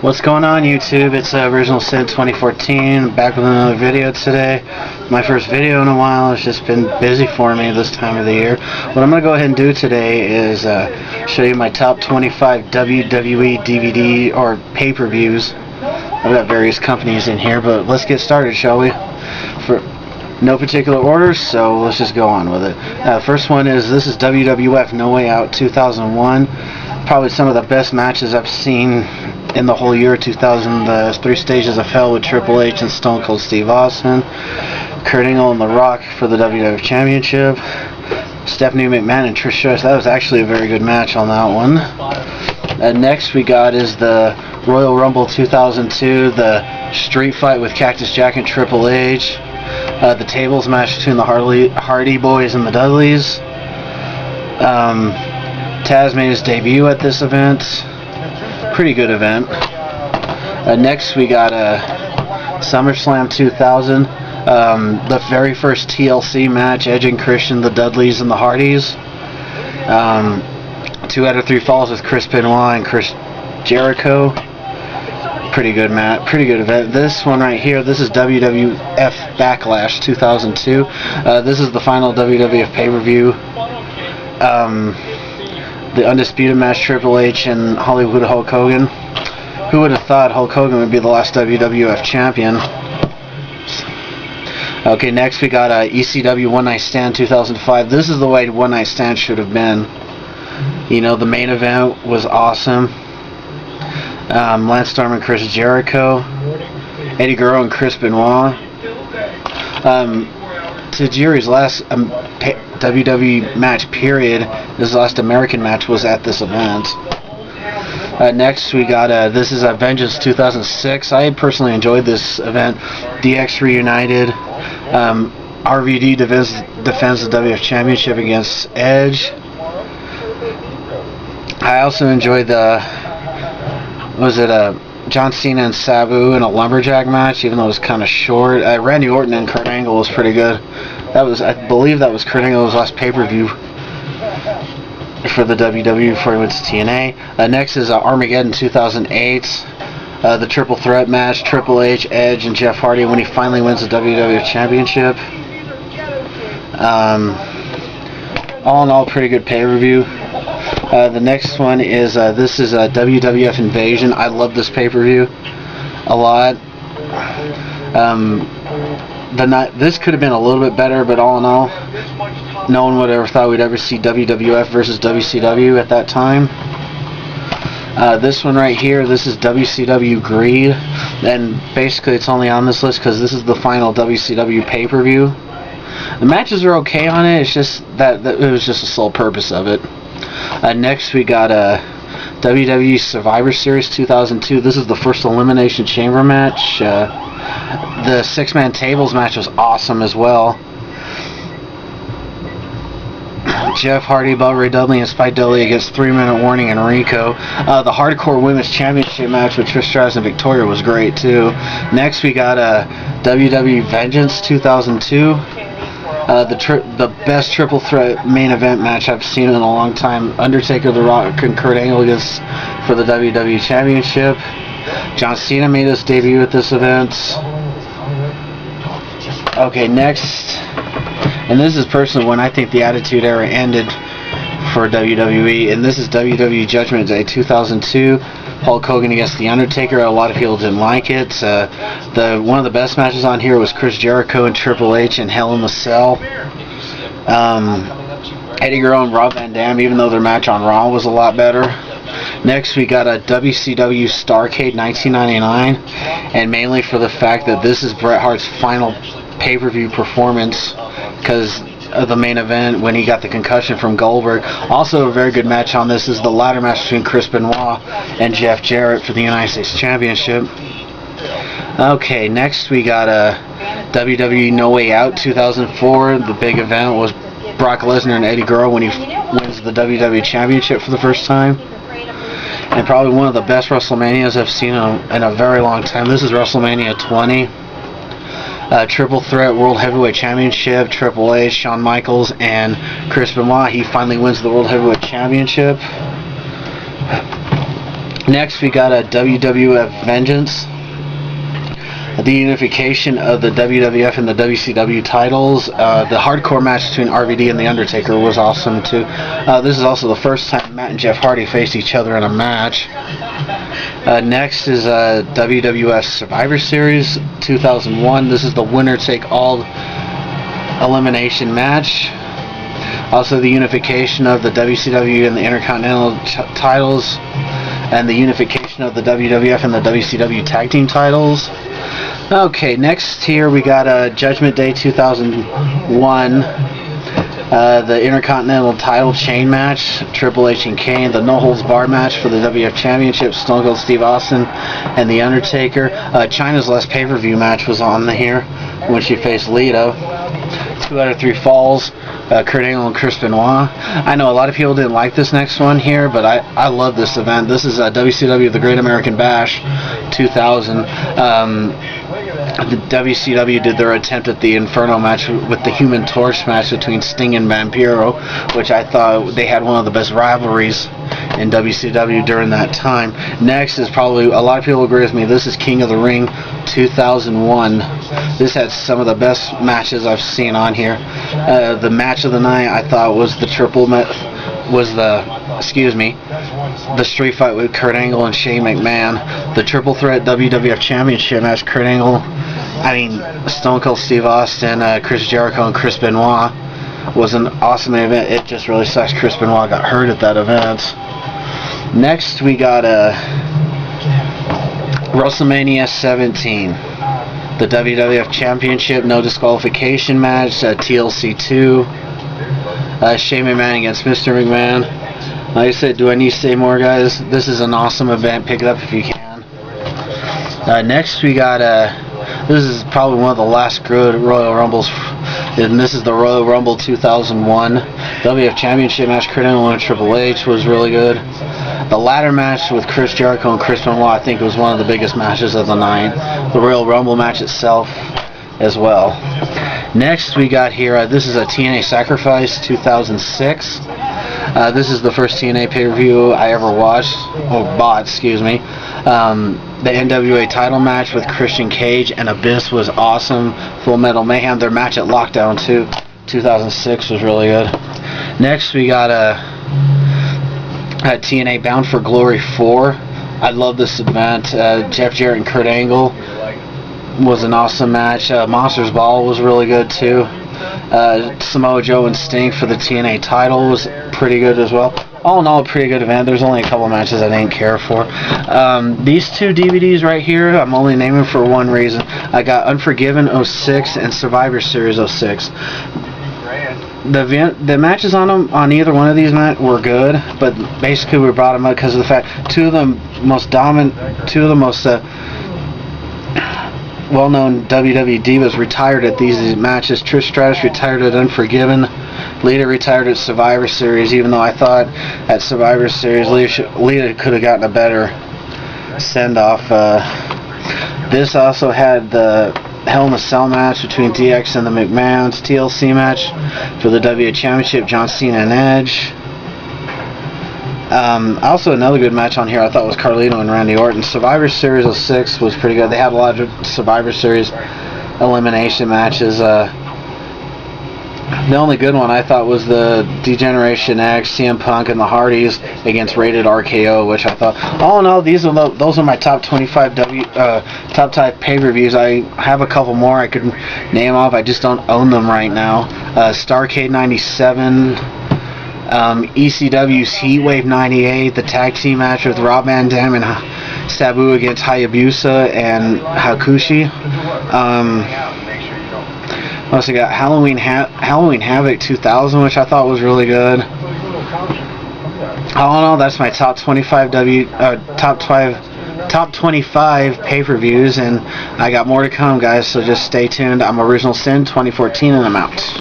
What's going on, YouTube? It's Orginalsins 2014, back with another video today. My first video in a while. It's just been busy for me this time of the year. What I'm going to go ahead and do today is show you my top 25 WWE DVD or pay-per-views. I've got various companies in here, but let's get started, shall we? For no particular order, so let's just go on with it. First one is, this is WWF No Way Out 2001. Probably some of the best matches I've seen in the whole year 2000. The 3 Stages of Hell with Triple H and Stone Cold Steve Austin. Kurt Angle and The Rock for the WWF Championship. Stephanie McMahon and Trish Stratus. That was actually a very good match on that one. Next we got is the Royal Rumble 2002. The street fight with Cactus Jack and Triple H. The tables match between the Hardy Boys and the Dudleys. Taz made his debut at this event. Pretty good event. Next we got SummerSlam 2000. The very first TLC match, Edge and Christian, the Dudleys and the Hardys. 2 out of 3 falls with Chris Benoit and Chris Jericho. Pretty good match, pretty good event. This one right here, this is WWF Backlash 2002. This is the final WWF pay-per-view. The undisputed match, Triple H and Hollywood Hulk Hogan. Who would have thought Hulk Hogan would be the last WWF champion? Okay, next we got ECW One Night Stand 2005. This is the way One Night Stand should have been. You know, the main event was awesome. Lance Storm and Chris Jericho. Eddie Guerrero and Chris Benoit. Tajiri's last WWE match, period, his last American match was at this event. Next we got, this is Vengeance 2006. I personally enjoyed this event. DX reunited. RVD defends the WWF Championship against Edge. I also enjoyed John Cena and Sabu in a lumberjack match, even though it was kind of short. Randy Orton and Kurt Angle was pretty good. That was, I believe that was Kurt Angle's last pay-per-view for the WWE before he went to TNA. Next is Armageddon 2008. The triple threat match, Triple H, Edge, and Jeff Hardy when he finally wins the WWF Championship. All in all, pretty good pay-per-view. The next one is, this is WWF Invasion. I love this pay-per-view a lot. This could have been a little bit better, but all in all, no one would have ever thought we'd ever see WWF versus WCW at that time. This one right here, this is WCW Greed, and basically it's only on this list because this is the final WCW pay-per-view. The matches are okay on it, it's just that it was just the sole purpose of it. Next we got WWE Survivor Series 2002. This is the first Elimination Chamber match. The 6-man tables match was awesome as well. Jeff Hardy, Bubba Ray Dudley, and Spike Dudley against 3 Minute Warning and Rico. The Hardcore Women's Championship match with Trish Stratus and Victoria was great too. Next we got WWE Vengeance 2002. The best triple threat main event match I've seen in a long time. Undertaker, The Rock, and Kurt Angle for the WWE Championship. John Cena made his debut at this event. Okay, next, and this is personally when I think the Attitude Era ended for WWE, and this is WWE Judgment Day 2002. Hulk Hogan against The Undertaker. A lot of people didn't like it. One of the best matches on here was Chris Jericho and Triple H in Hell in the Cell. Eddie Guerrero and Rob Van Dam, even though their match on Raw was a lot better. Next we got a WCW Starrcade 1999, and mainly for the fact that this is Bret Hart's final pay-per-view performance because of the main event when he got the concussion from Goldberg. Also a very good match on this is the ladder match between Chris Benoit and Jeff Jarrett for the United States Championship. Okay, next we got a WWE No Way Out 2004. The big event was Brock Lesnar and Eddie Guerrero when he wins the WWE Championship for the first time. And probably one of the best WrestleManias I've seen in a very long time. This is WrestleMania 20. Triple Threat World Heavyweight Championship, Triple H, Shawn Michaels, and Chris Benoit. He finally wins the World Heavyweight Championship. Next, we got a WWF Vengeance. The unification of the WWF and the WCW titles. The hardcore match between RVD and The Undertaker was awesome too. This is also the first time Matt and Jeff Hardy faced each other in a match. Next is WWF Survivor Series 2001. This is the winner-take-all elimination match. Also the unification of the WCW and the Intercontinental titles, and the unification of the WWF and the WCW tag team titles. Okay, next here we got Judgment Day 2001, the Intercontinental title chain match, Triple H and Kane, the No Holds Barred match for the WWF Championship, Stone Cold Steve Austin and The Undertaker. China's last pay-per-view match was on here when she faced Lita. 2 out of 3 falls. Kurt Angle and Chris Benoit. I know a lot of people didn't like this next one here, but I love this event. This is WCW The Great American Bash 2000. The WCW did their attempt at the Inferno match with the Human Torch match between Sting and Vampiro, which I thought they had one of the best rivalries in WCW during that time. Next is probably, a lot of people agree with me, this is King of the Ring 2001. This had some of the best matches I've seen on here. The match of the night I thought was the the street fight with Kurt Angle and Shane McMahon. The triple threat WWF Championship match, Stone Cold Steve Austin, Chris Jericho and Chris Benoit, was an awesome event. It just really sucks Chris Benoit got hurt at that event. Next we got WrestleMania 17, the WWF Championship no disqualification match, TLC 2, Shane McMahon against Mr. McMahon. Like I said, do I need to say more, guys? This is an awesome event. Pick it up if you can. Next we got this is probably one of the last good Royal Rumbles, and this is the Royal Rumble 2001 WWF Championship match. Kurt Angle and Triple H was really good. The ladder match with Chris Jericho and Chris Benoit, I think, was one of the biggest matches of the night. The Royal Rumble match itself as well. Next we got here, this is a TNA Sacrifice 2006. This is the first TNA pay-per-view I ever watched, or bought, excuse me. The NWA title match with Christian Cage and Abyss was awesome. Full Metal Mayhem, their match at Lockdown 2006 was really good. Next we got TNA Bound for Glory 4. I love this event. Jeff Jarrett and Kurt Angle was an awesome match. Monsters Ball was really good too. Samoa Joe and Sting for the TNA title was pretty good as well. All in all, a pretty good event. There's only a couple matches I didn't care for. These 2 DVDs right here, I'm only naming for one reason. I got Unforgiven 06 and Survivor Series 06. The matches on either one of these were good, but basically we brought them up because of the fact two of the most well-known WWE divas retired at these matches. Trish Stratus retired at Unforgiven. Lita retired at Survivor Series, even though I thought at Survivor Series Lita could have gotten a better send-off. This also had the Hell in a Cell match between DX and the McMahons, TLC match for the WWE Championship, John Cena and Edge. Also another good match on here I thought was Carlito and Randy Orton. Survivor Series 06 was pretty good. They had a lot of Survivor Series elimination matches. The only good one I thought was the Degeneration X, CM Punk, and the Hardys against Rated RKO, which I thought, all in all, those are my top 25 top type pay-per-views. I have a couple more I could name off. I just don't own them right now. Starrcade 97, ECW's Heatwave 98, the tag team match with Rob Van Dam and Sabu against Hayabusa and Hakushi. Also got Halloween Havoc 2000, which I thought was really good. All in all, that's my top 25 pay-per-views, and I got more to come, guys. So just stay tuned. I'm Original Sin 2014, and I'm out.